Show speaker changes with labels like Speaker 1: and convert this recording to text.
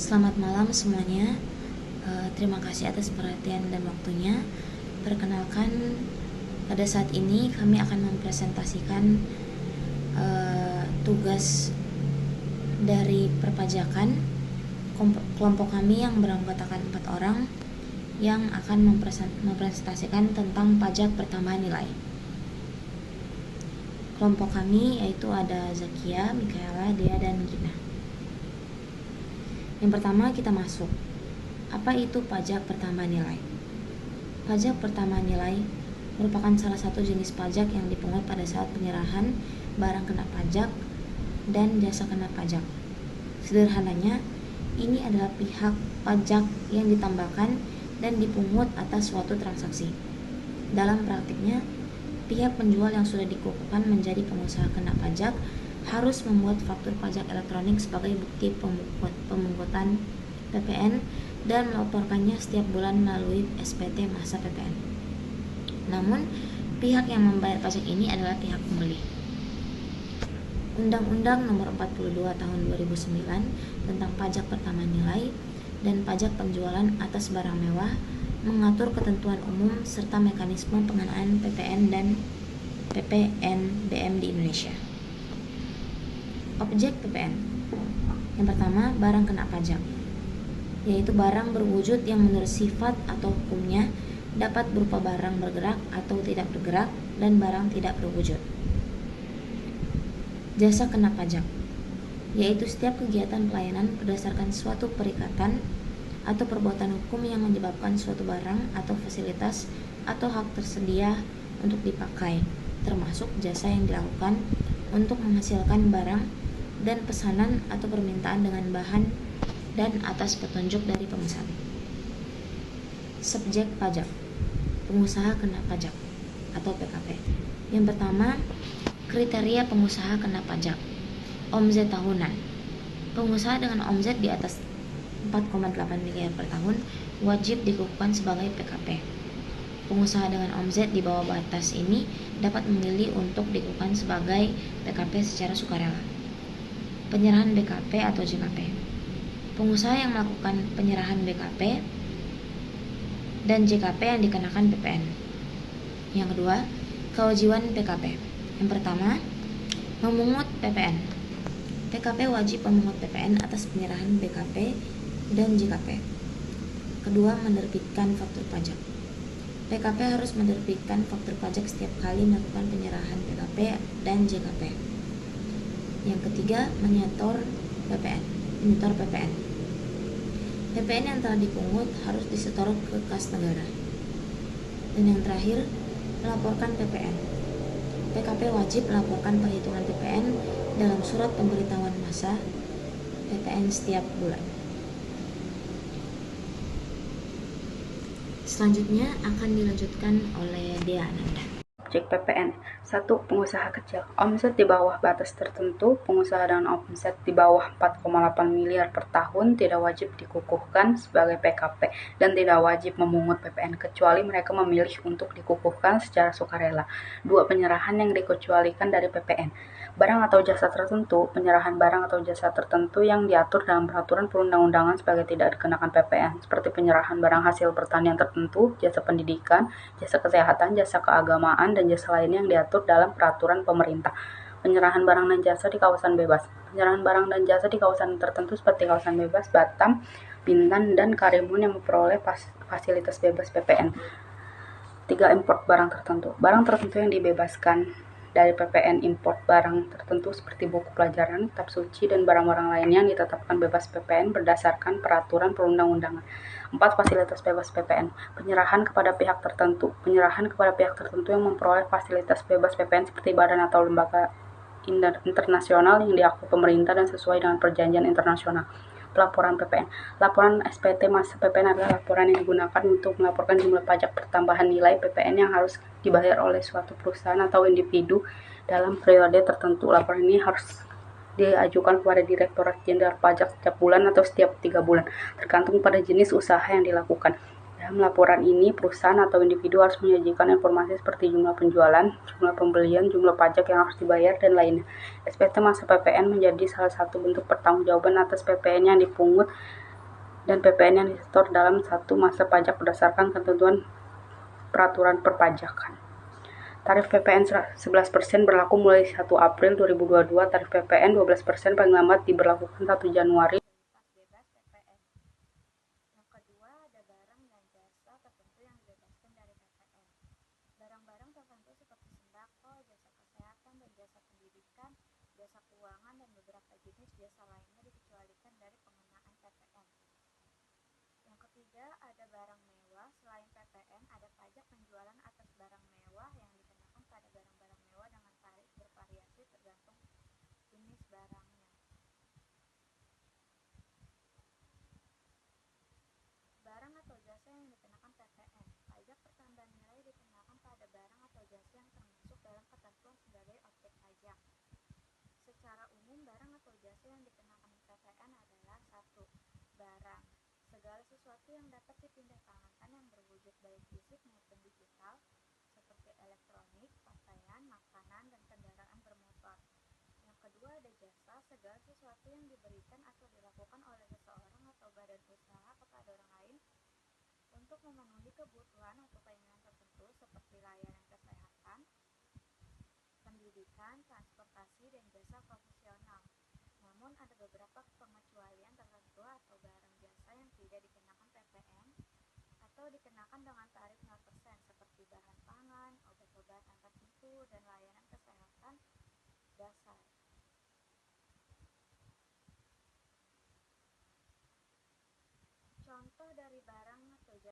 Speaker 1: Selamat malam semuanya. Terima kasih atas perhatian dan waktunya. Perkenalkan, pada saat ini kami akan mempresentasikan tugas dari perpajakan kelompok kami yang beranggotakan 4 orang yang akan mempresentasikan tentang pajak pertambahan nilai. Kelompok kami yaitu ada Zakia, Mikaela, Dea, dan Gina. Yang pertama kita masuk. Apa itu pajak pertambahan nilai? Pajak pertambahan nilai merupakan salah satu jenis pajak yang dipungut pada saat penyerahan barang kena pajak dan jasa kena pajak. Sederhananya, ini adalah pihak pajak yang ditambahkan dan dipungut atas suatu transaksi. Dalam praktiknya, pihak penjual yang sudah dikukuhkan menjadi pengusaha kena pajak harus membuat faktur pajak elektronik sebagai bukti pemungutan PPN dan melaporkannya setiap bulan melalui SPT masa PPN. Namun, pihak yang membayar pajak ini adalah pihak pembeli. Undang-Undang Nomor 42 Tahun 2009 tentang pajak pertambahan nilai dan pajak penjualan atas barang mewah mengatur ketentuan umum serta mekanisme pengenaan PPN dan PPNBM di Indonesia. Objek PPN. Yang pertama, barang kena pajak, yaitu barang berwujud yang menurut sifat atau hukumnya dapat berupa barang bergerak atau tidak bergerak dan barang tidak berwujud. Jasa kena pajak, yaitu setiap kegiatan pelayanan berdasarkan suatu perikatan atau perbuatan hukum yang menyebabkan suatu barang atau fasilitas atau hak tersedia untuk dipakai, termasuk jasa yang dilakukan untuk menghasilkan barang dan pesanan atau permintaan dengan bahan dan atas petunjuk dari pemesan. Subjek pajak, pengusaha kena pajak atau PKP. Yang pertama, kriteria pengusaha kena pajak. Omzet tahunan. Pengusaha dengan omzet di atas 4,8 miliar per tahun wajib dikukuhkan sebagai PKP. Pengusaha dengan omzet di bawah batas ini dapat memilih untuk dikukuhkan sebagai PKP secara sukarela. Penyerahan BKP atau JKP. Pengusaha yang melakukan penyerahan BKP dan JKP yang dikenakan PPN. Yang kedua, kewajiban PKP. Yang pertama, memungut PPN. PKP wajib memungut PPN atas penyerahan BKP dan JKP. Kedua, menerbitkan faktur pajak. PKP harus menerbitkan faktur pajak setiap kali melakukan penyerahan PKP dan JKP. Yang ketiga, menyetor PPN. PPN yang telah dipungut harus disetor ke kas negara. Dan yang terakhir, melaporkan PPN. PKP wajib melaporkan perhitungan PPN dalam surat pemberitahuan masa PPN setiap bulan. Selanjutnya akan dilanjutkan oleh Dea Ananda.
Speaker 2: Objek PPN. 1. Pengusaha kecil. Omset di bawah batas tertentu. Pengusaha dengan omset di bawah 4,8 miliar per tahun tidak wajib dikukuhkan sebagai PKP dan tidak wajib memungut PPN kecuali mereka memilih untuk dikukuhkan secara sukarela. 2. Penyerahan yang dikecualikan dari PPN. Barang atau jasa tertentu. Penyerahan barang atau jasa tertentu yang diatur dalam peraturan perundang-undangan sebagai tidak dikenakan PPN, seperti penyerahan barang hasil pertanian tertentu, jasa pendidikan, jasa kesehatan, jasa keagamaan, dan jasa lainnya yang diatur dalam peraturan pemerintah. Penyerahan barang dan jasa di kawasan bebas. Penyerahan barang dan jasa di kawasan tertentu seperti kawasan bebas Batam, Bintan, dan Karimun yang memperoleh fasilitas bebas PPN. 3. Import barang tertentu. Barang tertentu yang dibebaskan dari PPN. Import barang tertentu seperti buku pelajaran, kitab suci, dan barang-barang lainnya yang ditetapkan bebas PPN berdasarkan peraturan perundang-undangan. 4. Fasilitas bebas PPN. Penyerahan kepada pihak tertentu. Penyerahan kepada pihak tertentu yang memperoleh fasilitas bebas PPN seperti badan atau lembaga internasional yang diakui pemerintah dan sesuai dengan perjanjian internasional. Pelaporan PPN. Laporan SPT masa PPN adalah laporan yang digunakan untuk melaporkan jumlah pajak pertambahan nilai PPN yang harus dibayar oleh suatu perusahaan atau individu dalam periode tertentu. Laporan ini harus diajukan kepada Direktorat Jenderal Pajak setiap bulan atau setiap 3 bulan, tergantung pada jenis usaha yang dilakukan. Dalam laporan ini, perusahaan atau individu harus menyajikan informasi seperti jumlah penjualan, jumlah pembelian, jumlah pajak yang harus dibayar, dan lainnya. SPT masa PPN menjadi salah satu bentuk pertanggungjawaban atas PPN yang dipungut dan PPN yang disetor dalam satu masa pajak berdasarkan ketentuan peraturan perpajakan. Tarif PPN 11% berlaku mulai 1 April 2022. Tarif PPN 12% paling lambat diberlakukan 1 Januari. Bebas PPN. Yang kedua, ada barang dan jasa tertentu yang dibebaskan dari PPN. Barang-barang tertentu seperti sembako, jasa kesehatan, dan jasa pendidikan, jasa keuangan, dan beberapa jenis jasa lainnya dikecualikan dari pengenaan PPN. Yang ketiga, ada barang mewah. Selain PPN, ada pajak penjualan atas barang mewah yang dikenakan pada barang-barang mewah dengan tarif bervariasi tergantung jenis barangnya. Barang atau jasa yang dikenakan PPN. Pajak pertambahan nilai dikenakan pada barang atau jasa yang termasuk dalam ketentuan sebagai objek pajak. Secara umum, barang atau jasa yang dikenakan PPN adalah 1. Barang. Segala sesuatu yang dapat dipindahtangankan yang berwujud baik fisik maupun digital, seperti elektronik, pakaian, makanan, dan kendaraan bermotor. Yang kedua, ada jasa. Segala sesuatu yang diberikan atau dilakukan oleh seseorang atau badan usaha kepada orang lain untuk memenuhi kebutuhan atau keinginan tertentu seperti layanan kesehatan, pendidikan, transportasi, dan jasa profesional. Namun ada beberapa pengecualian tertentu atau barang jasa yang tidak dikenakan PPN atau dikenakan dengan tarif 0% seperti bahan pangan, obat-obatan tertentu, dan layanan